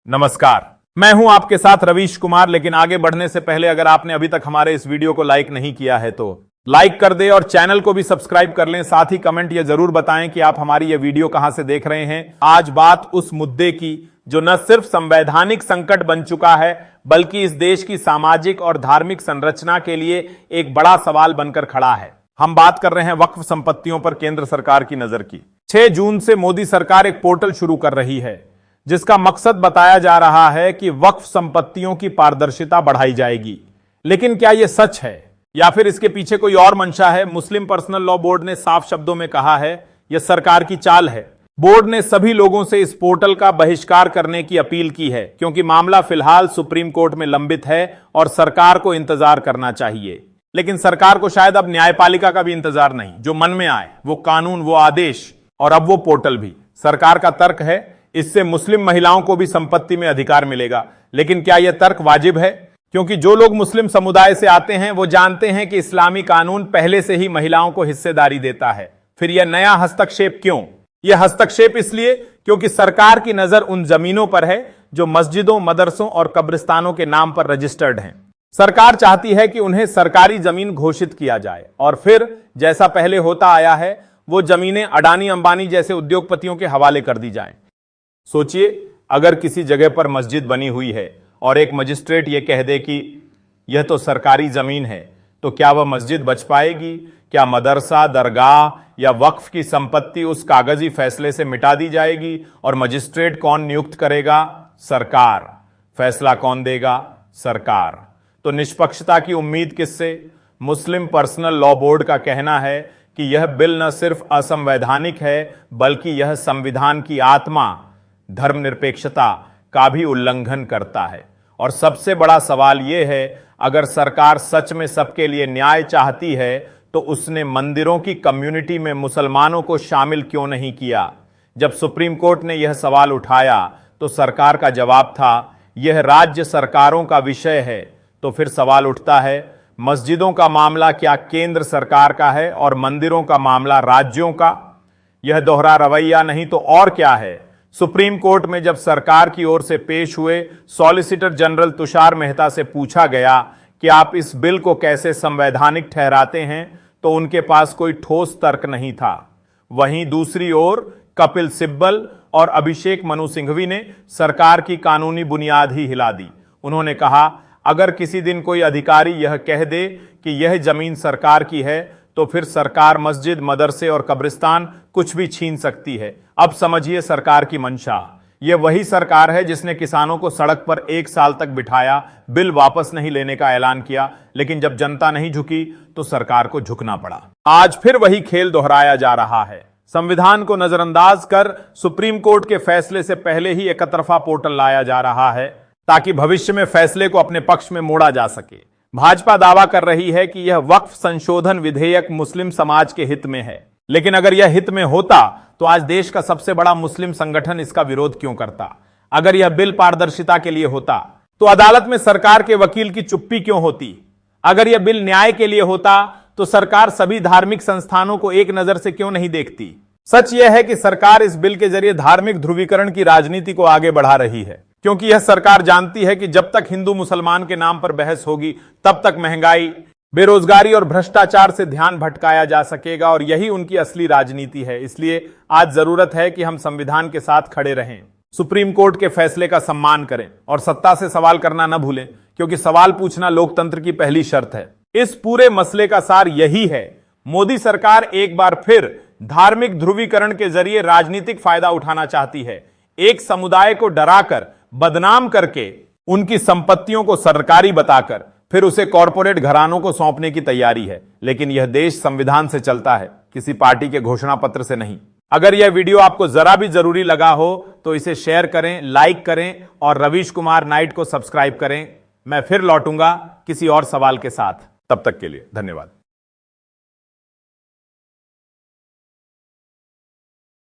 नमस्कार, मैं हूं आपके साथ रवीश कुमार। लेकिन आगे बढ़ने से पहले अगर आपने अभी तक हमारे इस वीडियो को लाइक नहीं किया है तो लाइक कर दे और चैनल को भी सब्सक्राइब कर लें। साथ ही कमेंट ये जरूर बताएं कि आप हमारी ये वीडियो कहां से देख रहे हैं। आज बात उस मुद्दे की जो न सिर्फ संवैधानिक संकट बन चुका है बल्कि इस देश की सामाजिक और धार्मिक संरचना के लिए एक बड़ा सवाल बनकर खड़ा है। हम बात कर रहे हैं वक्फ संपत्तियों पर केंद्र सरकार की नजर की। 6 जून से मोदी सरकार एक पोर्टल शुरू कर रही है जिसका मकसद बताया जा रहा है कि वक्फ संपत्तियों की पारदर्शिता बढ़ाई जाएगी। लेकिन क्या यह सच है या फिर इसके पीछे कोई और मंशा है? मुस्लिम पर्सनल लॉ बोर्ड ने साफ शब्दों में कहा है यह सरकार की चाल है। बोर्ड ने सभी लोगों से इस पोर्टल का बहिष्कार करने की अपील की है क्योंकि मामला फिलहाल सुप्रीम कोर्ट में लंबित है और सरकार को इंतजार करना चाहिए। लेकिन सरकार को शायद अब न्यायपालिका का भी इंतजार नहीं, जो मन में आए वो कानून, वो आदेश और अब वो पोर्टल भी। सरकार का तर्क है इससे मुस्लिम महिलाओं को भी संपत्ति में अधिकार मिलेगा। लेकिन क्या यह तर्क वाजिब है? क्योंकि जो लोग मुस्लिम समुदाय से आते हैं वो जानते हैं कि इस्लामी कानून पहले से ही महिलाओं को हिस्सेदारी देता है। फिर यह नया हस्तक्षेप क्यों? यह हस्तक्षेप इसलिए क्योंकि सरकार की नजर उन जमीनों पर है जो मस्जिदों, मदरसों और कब्रिस्तानों के नाम पर रजिस्टर्ड हैं। सरकार चाहती है कि उन्हें सरकारी जमीन घोषित किया जाए और फिर जैसा पहले होता आया है वो जमीनें अडानी अंबानी जैसे उद्योगपतियों के हवाले कर दी जाएं। सोचिए, अगर किसी जगह पर मस्जिद बनी हुई है और एक मजिस्ट्रेट यह कह दे कि यह तो सरकारी जमीन है, तो क्या वह मस्जिद बच पाएगी? क्या मदरसा, दरगाह या वक्फ की संपत्ति उस कागजी फैसले से मिटा दी जाएगी? और मजिस्ट्रेट कौन नियुक्त करेगा? सरकार। फैसला कौन देगा? सरकार। तो निष्पक्षता की उम्मीद किससे? मुस्लिम पर्सनल लॉ बोर्ड का कहना है कि यह बिल न सिर्फ असंवैधानिक है बल्कि यह संविधान की आत्मा, धर्मनिरपेक्षता का भी उल्लंघन करता है। और सबसे बड़ा सवाल यह है, अगर सरकार सच में सबके लिए न्याय चाहती है तो उसने मंदिरों की कम्युनिटी में मुसलमानों को शामिल क्यों नहीं किया? जब सुप्रीम कोर्ट ने यह सवाल उठाया तो सरकार का जवाब था यह राज्य सरकारों का विषय है। तो फिर सवाल उठता है, मस्जिदों का मामला क्या केंद्र सरकार का है और मंदिरों का मामला राज्यों का? यह दोहरा रवैया नहीं तो और क्या है? सुप्रीम कोर्ट में जब सरकार की ओर से पेश हुए सॉलिसिटर जनरल तुषार मेहता से पूछा गया कि आप इस बिल को कैसे संवैधानिक ठहराते हैं तो उनके पास कोई ठोस तर्क नहीं था। वहीं दूसरी ओर कपिल सिब्बल और अभिषेक मनु सिंघवी ने सरकार की कानूनी बुनियाद ही हिला दी। उन्होंने कहा अगर किसी दिन कोई अधिकारी यह कह दे कि यह जमीन सरकार की है तो फिर सरकार मस्जिद, मदरसे और कब्रिस्तान कुछ भी छीन सकती है। अब समझिए सरकार की मंशा। यह वही सरकार है जिसने किसानों को सड़क पर 1 साल तक बिठाया, बिल वापस नहीं लेने का ऐलान किया, लेकिन जब जनता नहीं झुकी तो सरकार को झुकना पड़ा। आज फिर वही खेल दोहराया जा रहा है। संविधान को नजरअंदाज कर सुप्रीम कोर्ट के फैसले से पहले ही एकतरफा पोर्टल लाया जा रहा है ताकि भविष्य में फैसले को अपने पक्ष में मोड़ा जा सके। भाजपा दावा कर रही है कि यह वक्फ संशोधन विधेयक मुस्लिम समाज के हित में है, लेकिन अगर यह हित में होता तो आज देश का सबसे बड़ा मुस्लिम संगठन इसका विरोध क्यों करता? अगर यह बिल पारदर्शिता के लिए होता तो अदालत में सरकार के वकील की चुप्पी क्यों होती? अगर यह बिल न्याय के लिए होता तो सरकार सभी धार्मिक संस्थानों को एक नजर से क्यों नहीं देखती? सच यह है कि सरकार इस बिल के जरिए धार्मिक ध्रुवीकरण की राजनीति को आगे बढ़ा रही है क्योंकि यह सरकार जानती है कि जब तक हिंदू मुसलमान के नाम पर बहस होगी तब तक महंगाई, बेरोजगारी और भ्रष्टाचार से ध्यान भटकाया जा सकेगा और यही उनकी असली राजनीति है। इसलिए आज जरूरत है कि हम संविधान के साथ खड़े रहें, सुप्रीम कोर्ट के फैसले का सम्मान करें और सत्ता से सवाल करना न भूलें क्योंकि सवाल पूछना लोकतंत्र की पहली शर्त है। इस पूरे मसले का सार यही है, मोदी सरकार एक बार फिर धार्मिक ध्रुवीकरण के जरिए राजनीतिक फायदा उठाना चाहती है। एक समुदाय को डराकर, बदनाम करके, उनकी संपत्तियों को सरकारी बताकर फिर उसे कॉरपोरेट घरानों को सौंपने की तैयारी है। लेकिन यह देश संविधान से चलता है, किसी पार्टी के घोषणा पत्र से नहीं। अगर यह वीडियो आपको जरा भी जरूरी लगा हो तो इसे शेयर करें, लाइक करें और रवीश कुमार नाइट को सब्सक्राइब करें। मैं फिर लौटूंगा किसी और सवाल के साथ। तब तक के लिए धन्यवाद।